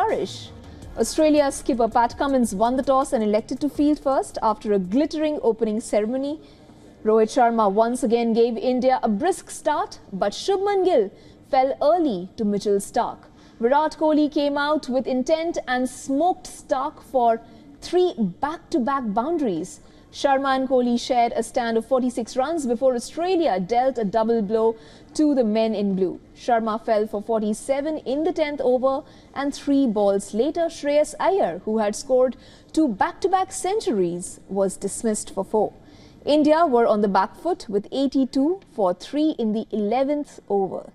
flourish. Australia's skipper Pat Cummins won the toss and elected to field first after a glittering opening ceremony. Rohit Sharma once again gave India a brisk start, but Shubman Gill fell early to Mitchell Starc. Virat Kohli came out with intent and smoked Starc for 3 back-to-back boundaries. Sharma and Kohli shared a stand of 46 runs before Australia dealt a double blow to the men in blue. Sharma fell for 47 in the 10th over, and 3 balls later Shreyas Iyer, who had scored 2 back-to-back centuries, was dismissed for 4. India were on the back foot with 82 for 3 in the 11th over.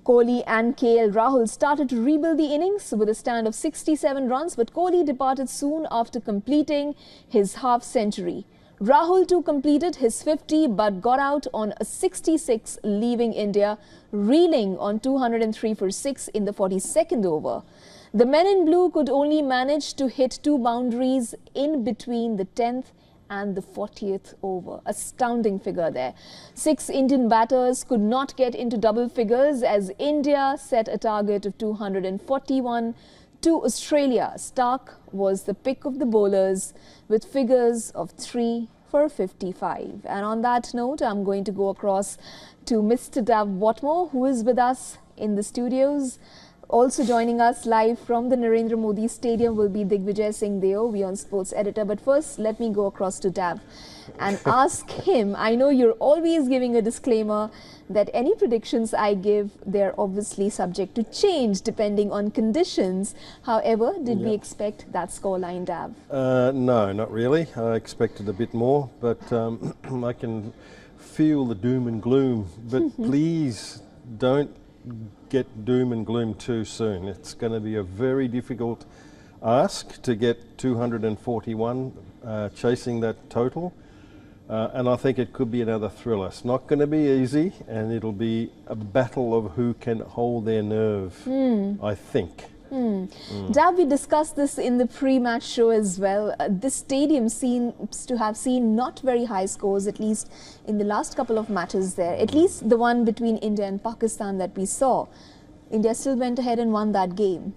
Kohli and KL Rahul started to rebuild the innings with a stand of 67 runs, but Kohli departed soon after completing his half-century. Rahul too completed his 50 but got out on a 66, leaving India reeling on 203 for 6 in the 42nd over. The men in blue could only manage to hit 2 boundaries in between the 10th and the 40th over. Astounding figure there. 6 Indian batters could not get into double figures as India set a target of 241 to Australia. Starc was the pick of the bowlers with figures of 3 for 55. And on that note, I'm going to go across to Mr. Dav Watmore, who is with us in the studios. Also joining us live from the Narendra Modi Stadium will be Digvijay Singh Deo, WION Sports editor. But first, let me go across to Dav and ask him, I know you're always giving a disclaimer that any predictions I give, they're obviously subject to change depending on conditions. However, did we expect that scoreline, Dav? No, not really. I expected a bit more, but I can feel the doom and gloom. But please don't get doom and gloom too soon. It's going to be a very difficult ask to get 241 chasing that total, and I think it could be another thriller. It's not going to be easy, and it'll be a battle of who can hold their nerve, I think. Dav, we discussed this in the pre-match show as well. This stadium seems to have seen not very high scores, at least in the last couple of matches there. At least the one between India and Pakistan that we saw. India still went ahead and won that game.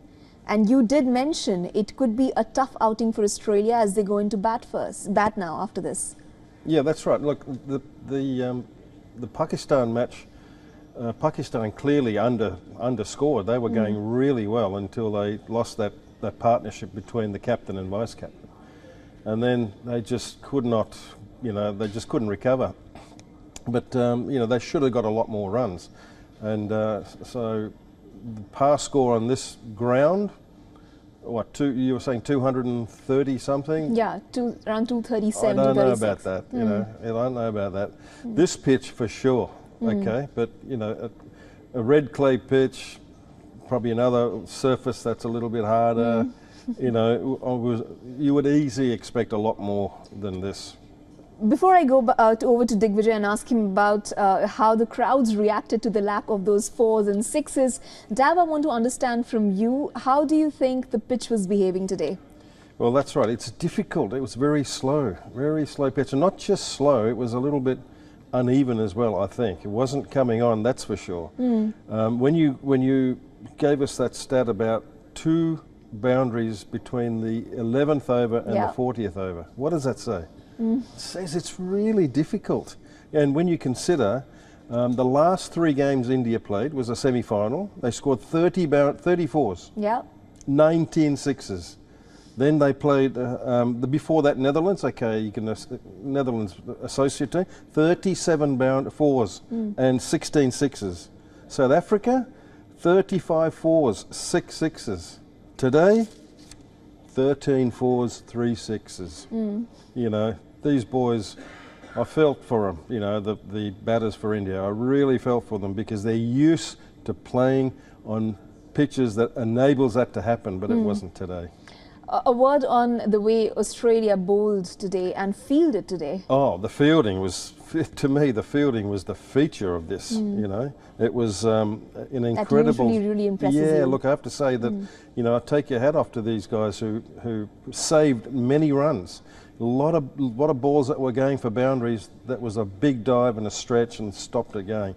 And you did mention it could be a tough outing for Australia as they go into bat now after this. Yeah, that's right. Look, the Pakistan match, Pakistan clearly underscored. They were going really well until they lost that partnership between the captain and vice captain, and then they just could not, they just couldn't recover. But they should have got a lot more runs, and so the pass score on this ground, you were saying 230 something? Yeah, around 237. I don't know about that. I don't know about that. This pitch for sure. Okay, but a red clay pitch, probably another surface that's a little bit harder. You would easily expect a lot more than this. Before I go over to Digvijay and ask him about how the crowds reacted to the lack of those 4s and 6s, Dav, I want to understand from you, how do you think the pitch was behaving today? Well, that's right. It's difficult. It was very slow pitch. And not just slow, it was a little bit uneven as well, I think. It wasn't coming on, that's for sure. When you gave us that stat about 2 boundaries between the 11th over and the 40th over, what does that say? It says it's really difficult. And when you consider the last 3 games India played was a semi-final, they scored 34s, 19 sixes. Then they played, before that Netherlands, Netherlands associate team, 37 4s and 16 sixes. South Africa, 35 4s, 6 sixes. Today, 13 4s, 3 sixes. These boys, I felt for them, the batters for India. I really felt for them because they're used to playing on pitches that enables that to happen, but it wasn't today. A word on the way Australia bowled today and fielded today. Oh, the fielding was, to me, the fielding was the feature of this, It was an incredible... That really impresses you. Yeah, look, I have to say that, I take your hat off to these guys who saved many runs. A lot of balls that were going for boundaries, that was a big dive and a stretch and stopped it going.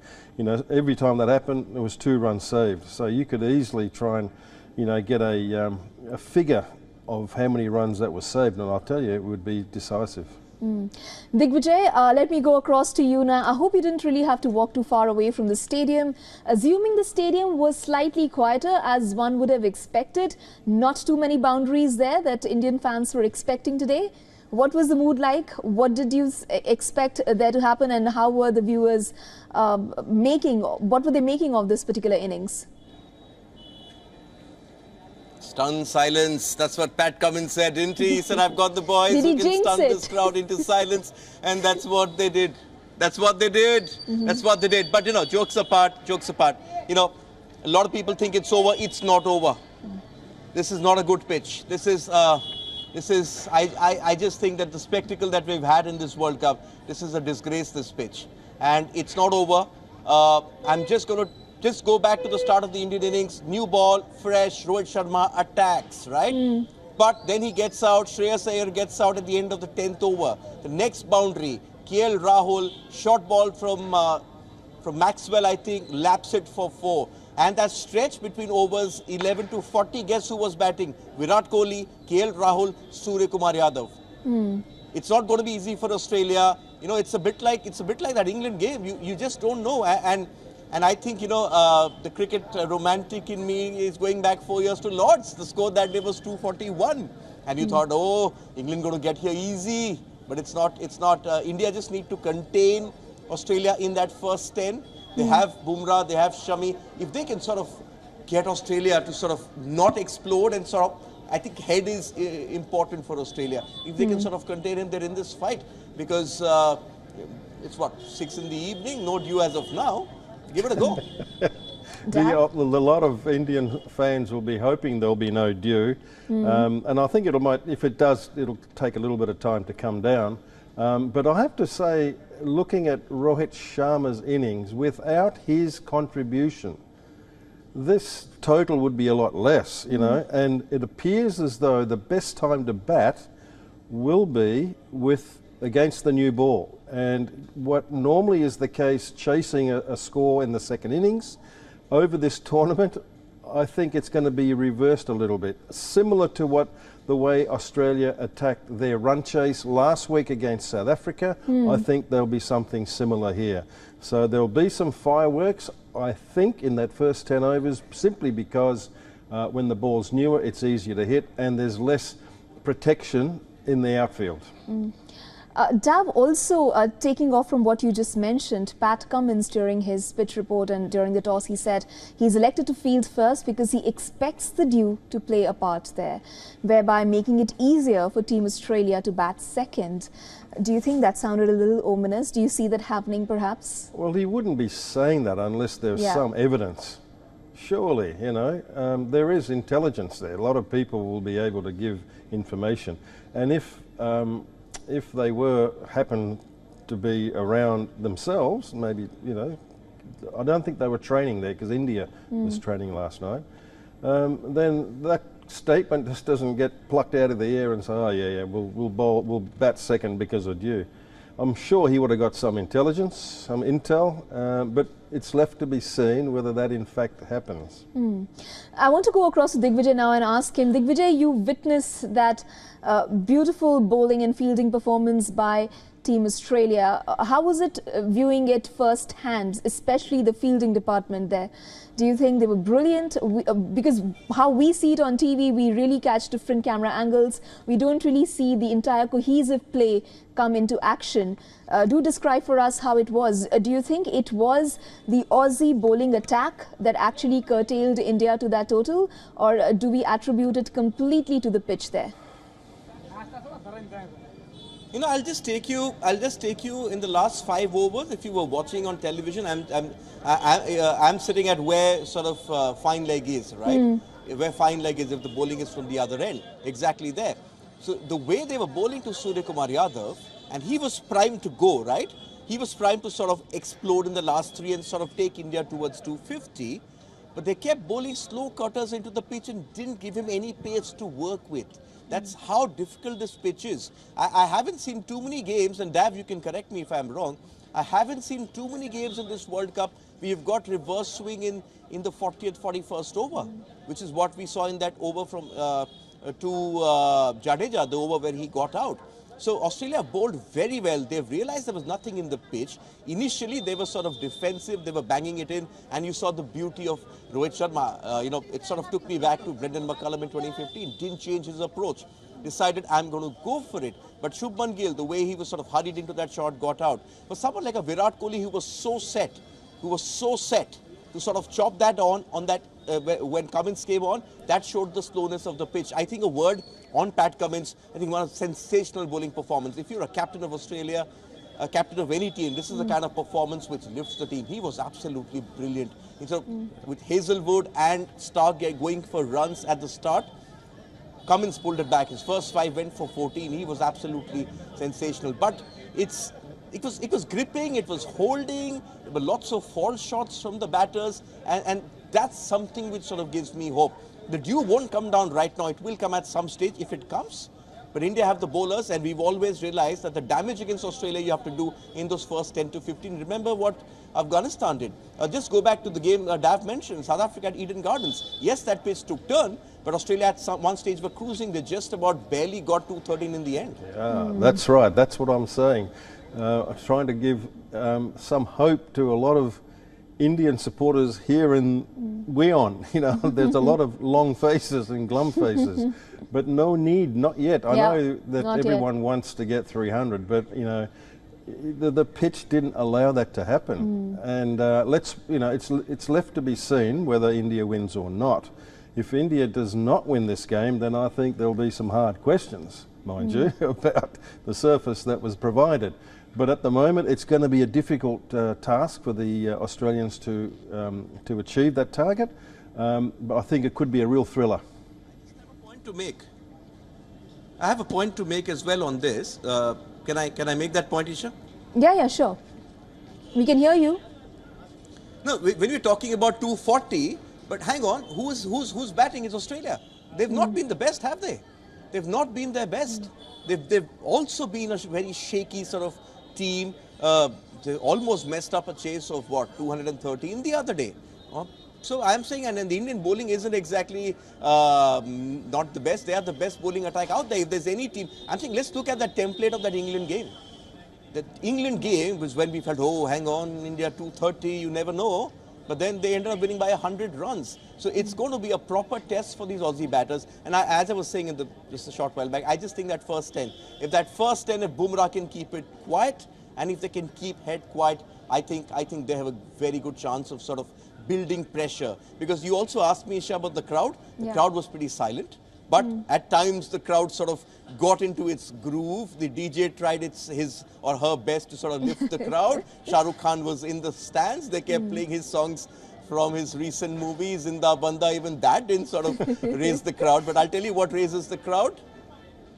Every time that happened, there was 2 runs saved. So you could easily try and get a figure of how many runs that was saved, and I'll tell you, it would be decisive. Digvijay, let me go across to you now. I hope you didn't really have to walk too far away from the stadium. Assuming the stadium was slightly quieter as one would have expected, not too many boundaries there that Indian fans were expecting today. What was the mood like? What did you expect there to happen, and how were the viewers what were they making of this particular innings? Stunned silence. That's what Pat Cummins said, didn't he? He said, I've got the boys Did who can stun this crowd into silence. And that's what they did. That's what they did. That's what they did. But, jokes apart, a lot of people think it's over. It's not over. This is not a good pitch. I just think that the spectacle that we've had in this World Cup, this is a disgrace, this pitch. And it's not over. I'm just going to go back to the start of the Indian innings. New ball, fresh, Rohit Sharma attacks, right? But then he gets out, Shreyas Iyer gets out at the end of the 10th over. The next boundary, Kohli Rahul, short ball from Maxwell, I think, laps it for 4. And that stretch between overs 11 to 40, guess who was batting? Virat Kohli, Kohli Rahul, Suryakumar Yadav. It's not going to be easy for Australia. It's a bit like that England game. You just don't know. And I think, the cricket romantic in me is going back 4 years to Lords. The score that day was 241. And you thought, oh, England going to get here easy. But it's not. India just need to contain Australia in that first 10. They have Bumrah, they have Shami. If they can sort of get Australia to sort of not explode and sort of, I think head is important for Australia. If they can sort of contain him, they're in this fight. Because it's 6 in the evening, no dew as of now. Give it a go. A lot of Indian fans will be hoping there'll be no dew, and I think if it does, it'll take a little bit of time to come down. But I have to say, looking at Rohit Sharma's innings, without his contribution, this total would be a lot less, and it appears as though the best time to bat will be against the new ball. And what normally is the case, chasing a score in the second innings, over this tournament, I think it's going to be reversed a little bit. Similar to the way Australia attacked their run chase last week against South Africa, I think there'll be something similar here. So there'll be some fireworks, I think, in that first 10 overs, simply because when the ball's newer, it's easier to hit, and there's less protection in the outfield. Dav, also taking off from what you just mentioned, Pat Cummins during his pitch report and during the toss, he said he's elected to field first because he expects the dew to play a part there, thereby making it easier for Team Australia to bat second. Do you think that sounded a little ominous? Do you see that happening perhaps? Well, he wouldn't be saying that unless there's some evidence. Surely, there is intelligence there. A lot of people will be able to give information. And if they happen to be around themselves, maybe, I don't think they were training there because India was training last night, then that statement just doesn't get plucked out of the air and say, oh we'll bat second because of dew. I'm sure he would have got some intelligence, some intel, but it's left to be seen whether that in fact happens. I want to go across to Digvijay now and ask him, Digvijay, you witnessed that beautiful bowling and fielding performance by Team Australia. How was it viewing it first hand, especially the fielding department there? Do you think they were brilliant? Because how we see it on TV, we really catch different camera angles. We don't really see the entire cohesive play come into action. Do describe for us how it was. Do you think it was the Aussie bowling attack that actually curtailed India to that total, or do we attribute it completely to the pitch there? I'll just take you in the last 5 overs. If you were watching on television, I'm sitting at where sort of fine leg is, right? Where fine leg is if the bowling is from the other end, exactly there. So the way they were bowling to Suryakumar Yadav, and he was primed to go, right? He was primed to sort of explode in the last 3 and sort of take India towards 250. But they kept bowling slow cutters into the pitch and didn't give him any pace to work with. That's how difficult this pitch is. I haven't seen too many games, and Dav, you can correct me if I'm wrong, I haven't seen too many games in this World Cup we've got reverse swing in the 40th, 41st over, which is what we saw in that over from to Jadeja, the over where he got out. So Australia bowled very well. They've realized there was nothing in the pitch. Initially, they were sort of defensive. They were banging it in. And you saw the beauty of Rohit Sharma. You know, it sort of took me back to Brendan McCullum in 2015. Didn't change his approach. Decided, I'm going to go for it. But Shubman Gill, the way he was sort of hurried into that shot, got out. But someone like a Virat Kohli who was so set, to sort of chop that on that when Cummins came on, that showed the slowness of the pitch. I think a word on Pat Cummins, I think one of sensational bowling performance. If you're a captain of Australia, a captain of any team, this is the kind of performance which lifts the team. He was absolutely brilliant. With Hazelwood and Stark going for runs at the start, Cummins pulled it back. His first 5 went for 14. He was absolutely sensational. But it was gripping, it was holding. There were lots of false shots from the batters, and that's something which sort of gives me hope. The dew won't come down right now. It will come at some stage if it comes. But India have the bowlers, and we've always realized that the damage against Australia you have to do in those first 10 to 15. Remember what Afghanistan did. Just go back to the game Dav mentioned, South Africa at Eden Gardens. Yes, that pitch took turn, but Australia at one stage were cruising. They just about barely got to 13 in the end. Yeah, that's right. That's what I'm saying. I'm trying to give some hope to a lot of Indian supporters here in WION. You know, there's a lot of long faces and glum faces, but no need, not yet. I know that everyone wants to get 300, but you know, the pitch didn't allow that to happen. And it's left to be seen whether India wins or not. If India does not win this game, then I think there'll be some hard questions, mind you, about the surface that was provided. But at the moment, it's going to be a difficult task for the Australians to achieve that target. But I think it could be a real thriller. I have a point to make. I have a point to make as well on this. Can I make that point, Isha? Yeah, sure. We can hear you. No, when we're talking about 240, but hang on, who's batting is Australia. They've not been the best, have they? They've not been their best. They've also been a very shaky sort of team. They almost messed up a chase of 213 the other day. So I'm saying, and the Indian bowling isn't exactly not the best. They are the best bowling attack out there. If there's any team, I'm saying let's look at that template of that England game. That England game was when we felt, oh, hang on, India 230, you never know. But then they ended up winning by 100 runs. So it's going to be a proper test for these Aussie batters. And as I was saying just a short while back, I just think that first 10, if Bumrah can keep it quiet, and if they can keep head quiet, I think they have a very good chance of sort of building pressure. Because you also asked me, Isha, about the crowd. The crowd was pretty silent. But at times the crowd sort of got into its groove. The DJ tried his or her best to sort of lift the crowd. Shah Rukh Khan was in the stands. They kept playing his songs from his recent movies. Zinda Banda, even that didn't sort of raise the crowd. But I'll tell you what raises the crowd.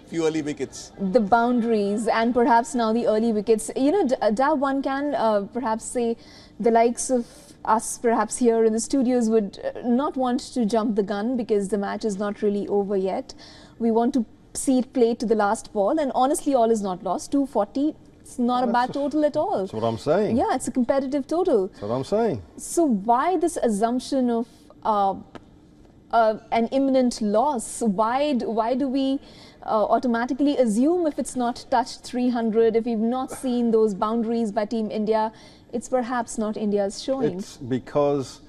Few early wickets. The boundaries and perhaps now the early wickets. You know, Dav, one can perhaps say the likes of us perhaps here in the studios would not want to jump the gun because the match is not really over yet. We want to see it played to the last ball, and honestly all is not lost. 240, it's not a bad total at all. That's what I'm saying. Yeah, it's a competitive total. That's what I'm saying. So why this assumption of an imminent loss? Why do we automatically assume if it's not touched 300, if we've not seen those boundaries by Team India, it's perhaps not India's showing? It's because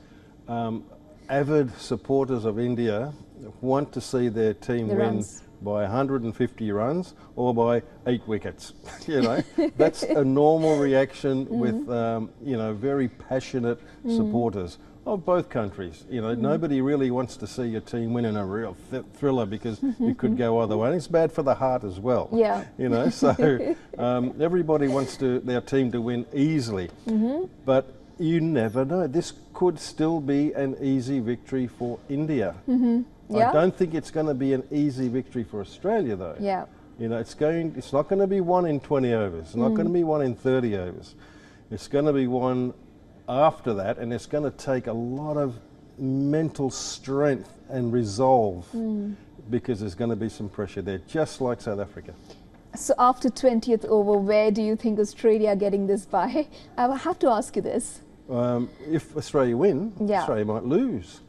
avid supporters of India want to see their team win by 150 runs or by 8 wickets. You know, that's a normal reaction with very passionate supporters of both countries. You know, nobody really wants to see your team win in a real thriller because it could go either way. And it's bad for the heart as well. Yeah. You know, so everybody wants their team to win easily. But you never know. This could still be an easy victory for India. I don't think it's going to be an easy victory for Australia, though. Yeah. You know, it's not going to be won in 20 overs. It's not going to be won in 30 overs. It's going to be won after that, and it's going to take a lot of mental strength and resolve because there's going to be some pressure there, just like South Africa. So after 20th over, where do you think Australia are getting this by? I have to ask you this. if Australia win, Yeah. Australia might lose.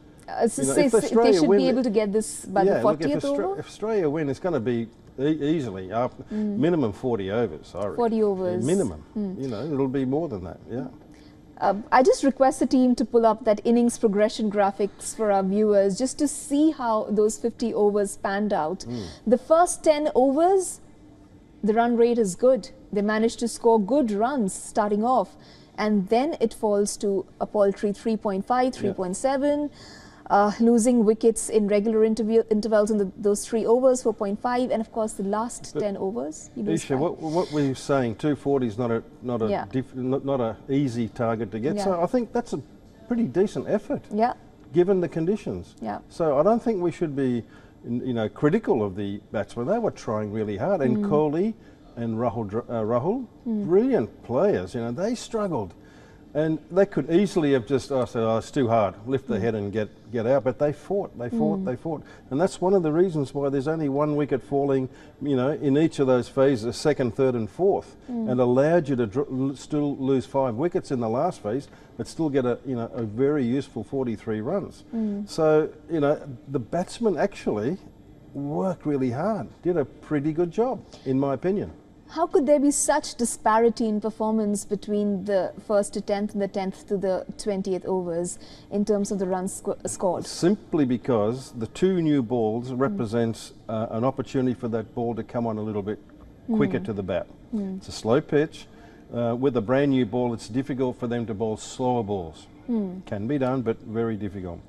So You know, say if they Australia should win be it- able to get this by the look, 40th over? if Australia win, it's going to be easily up minimum 40 overs. I reckon. 40 overs. Minimum. You know, it'll be more than that. Yeah. I just request the team to pull up that innings progression graphics for our viewers just to see how those 50 overs panned out. The first 10 overs, the run rate is good. They managed to score good runs starting off, and then it falls to a paltry 3.5, 3.7. Losing wickets in regular intervals in those 3 overs, 4.5, and of course the last 10 overs. You lose Isha, five. what were you saying? 240 is not Yeah. not a easy target to get. Yeah. So I think that's a pretty decent effort, Yeah, given the conditions. yeah. So I don't think we should be, you know, critical of the batsmen. They were trying really hard, and Kohli and Rahul, brilliant players. You know, they struggled, and they could easily have just said, "Oh, it's too hard. Lift the head and get out." But they fought, they fought, and that's one of the reasons why there's only 1 wicket falling, you know, in each of those phases, second, third, and fourth, and allowed you to still lose 5 wickets in the last phase, but still get a very useful 43 runs. So you know, the batsmen actually worked really hard, did a pretty good job, in my opinion. How could there be such disparity in performance between the first to 10th and the 10th to the 20th overs in terms of the runs scored? Simply because the 2 new balls represents an opportunity for that ball to come on a little bit quicker to the bat. It's a slow pitch. With a brand new ball, it's difficult for them to bowl slower balls. Can be done, but very difficult.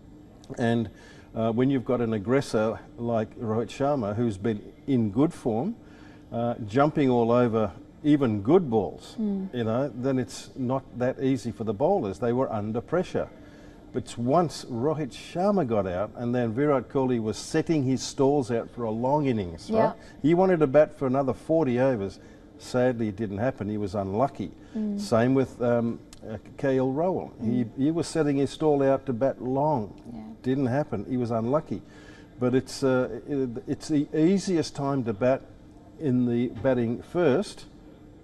And when you've got an aggressor like Rohit Sharma, who's been in good form, jumping all over even good balls, you know, then it's not that easy for the bowlers. They were under pressure. But once Rohit Sharma got out, and then Virat Kohli was setting his stalls out for a long innings, Yeah. right? He wanted to bat for another 40 overs. Sadly, it didn't happen. He was unlucky. Same with Kohli Rahul. He was setting his stall out to bat long. Yeah. Didn't happen. He was unlucky. But it's the easiest time to bat in the batting first,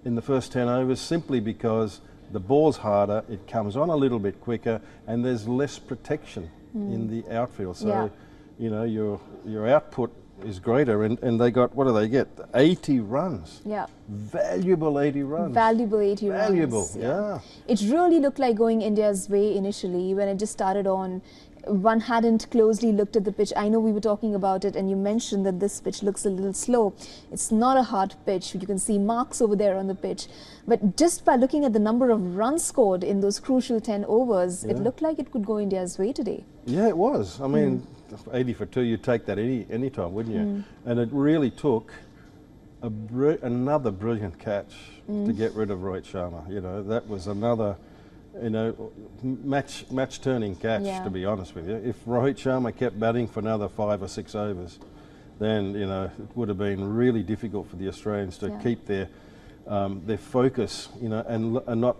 in the first 10 overs, simply because the ball's harder, it comes on a little bit quicker, and there's less protection in the outfield. So, Yeah. you know, your output is greater, and they got, what do they get? 80 runs. Yeah. Valuable 80 runs. Valuable 80 Valuable, runs. yeah. It really looked like going India's way initially when it just started on. One hadn't closely looked at the pitch. I know we were talking about it and you mentioned that this pitch looks a little slow. It's not a hard pitch. You can see marks over there on the pitch. But just by looking at the number of runs scored in those crucial 10 overs, it looked like it could go India's way today. Yeah, it was. I mean, 80 for 2, you'd take that any time, wouldn't you? And it really took another brilliant catch to get rid of Rohit Sharma. You know, that was another, you know, match turning catch, Yeah. to be honest with you. If Rohit Sharma kept batting for another 5 or 6 overs, then, you know, it would have been really difficult for the Australians to keep their focus, you know, and not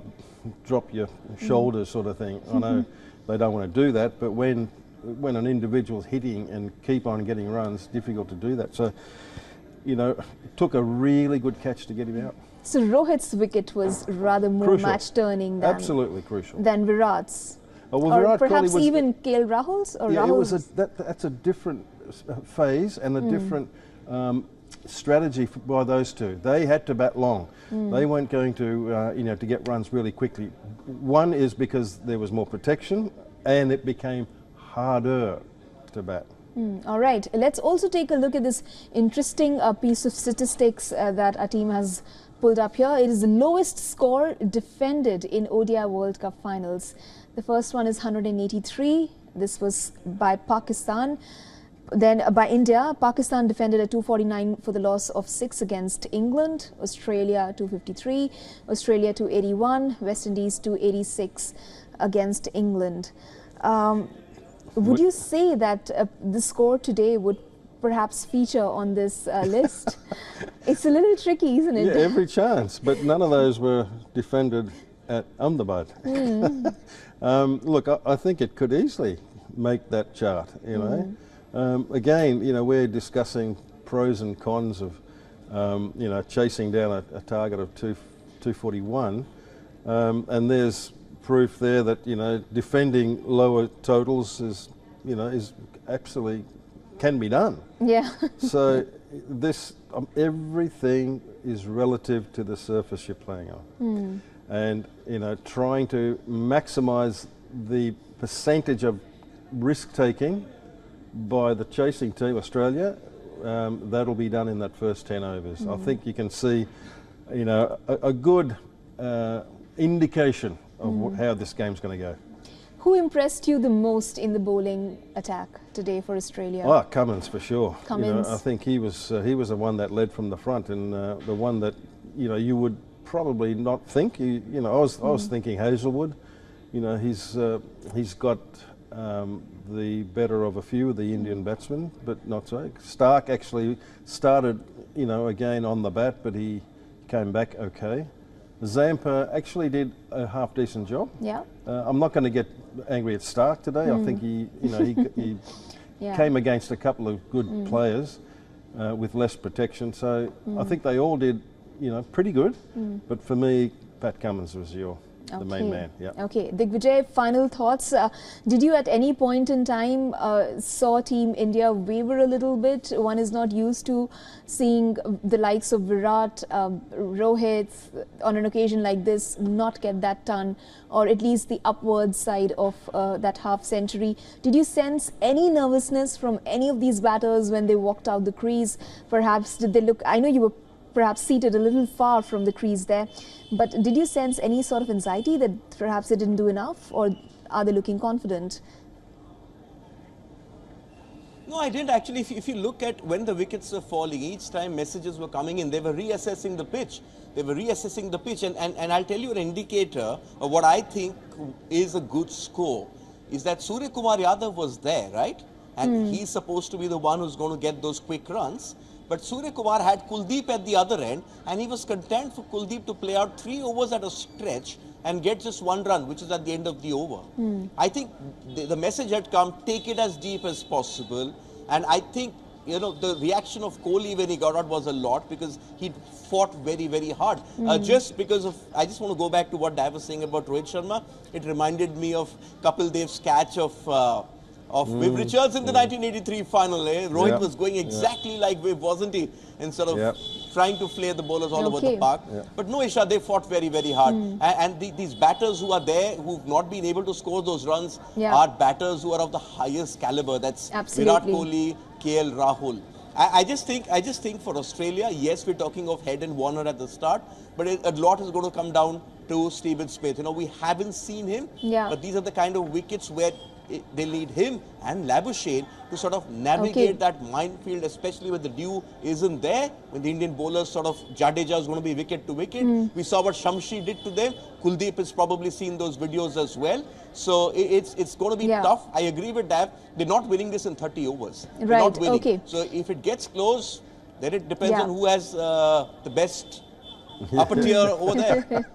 drop your shoulders sort of thing. I know they don't want to do that, but when an individual's hitting and keep on getting runs, difficult to do that. So, you know, it took a really good catch to get him out. So Rohit's wicket was rather more Crucial. match-turning Absolutely crucial. than Virat's. Oh, well, Or Virat Kohli perhaps was even KL Rahul's or yeah, it was Rahul's. that's a different phase and a different strategy by those two. They had to bat long. They weren't going to, you know, to get runs really quickly. One is because there was more protection, and it became harder to bat. All right, let's also take a look at this interesting piece of statistics that our team has pulled up here. It is the lowest score defended in ODI World Cup finals. The first one is 183. This was by Pakistan. Then by India, Pakistan defended at 249 for the loss of 6 against England. Australia 253, Australia 281, West Indies 286 against England. Would you say that the score today would perhaps feature on this list? It's a little tricky, isn't it? Yeah, every chance, but none of those were defended at Ahmedabad. Look, I think it could easily make that chart, you know. Again, you know, we're discussing pros and cons of, you know, chasing down a target of 241, and there's proof there that, you know, defending lower totals is, you know, is absolutely can be done. Yeah. So this everything is relative to the surface you're playing on, and you know, trying to maximise the percentage of risk taking by the chasing team, Australia. That'll be done in that first 10 overs. I think you can see, you know, a good indication of how this game's going to go. Who impressed you the most in the bowling attack today for Australia? Oh, Cummins for sure. Cummins. You know, I think he was the one that led from the front, and the one that, you know, you would probably not think. You know, I was thinking Hazelwood. You know, he's got the better of a few of the Indian batsmen, but not so. Stark actually started, you know, again on the bat, but he came back okay. Zampa actually did a half decent job. Yeah. I'm not going to get angry at Stark today. I think he came against a couple of good players with less protection. So I think they all did, you know, pretty good. But for me, Pat Cummins was the main man. Yeah. Okay, Digvijay, final thoughts. Did you at any point in time saw Team India waver a little bit? One is not used to seeing the likes of Virat, Rohit on an occasion like this not get that ton, or at least the upward side of that half century. Did you sense any nervousness from any of these batters when they walked out the crease? Perhaps did they look, I know you were perhaps seated a little far from the crease there, but did you sense any sort of anxiety that perhaps they didn't do enough, or are they looking confident? No, I didn't actually. If you look at when the wickets were falling, each time messages were coming in, they were reassessing the pitch. And I'll tell you an indicator of what I think is a good score is that Surya Kumar Yadav was there, right? And he's supposed to be the one who's going to get those quick runs. But Surya Kumar had Kuldeep at the other end, and he was content for Kuldeep to play out 3 overs at a stretch and get just 1 run, which is at the end of the over. I think the message had come, take it as deep as possible. And I think, you know, the reaction of Kohli when he got out was a lot, because he fought very, very hard. Just because of, I just want to go back to what Dave was saying about Rohit Sharma. It reminded me of Kapil Dev's catch of Viv Richards in the 1983 final. Rohit was going exactly like Viv, wasn't he? Instead of trying to flare the bowlers all over the park. But no, Isha, they fought very, very hard. And these batters who are there, who've not been able to score those runs, are batters who are of the highest caliber. That's Virat Kohli, KL Rahul. I just think for Australia, yes, we're talking of Head and Warner at the start, but a lot is going to come down to Stephen Smith. You know, we haven't seen him, but these are the kind of wickets where they need him and Labuschagne to sort of navigate that minefield, especially when the dew isn't there, when the Indian bowlers sort of, Jadeja is going to be wicket to wicket. We saw what Shamshi did to them. Kuldeep has probably seen those videos as well. So it's going to be tough. I agree with Dav. They're not winning this in 30 overs. They're not winning. So if it gets close, then it depends on who has the best upper tier over there.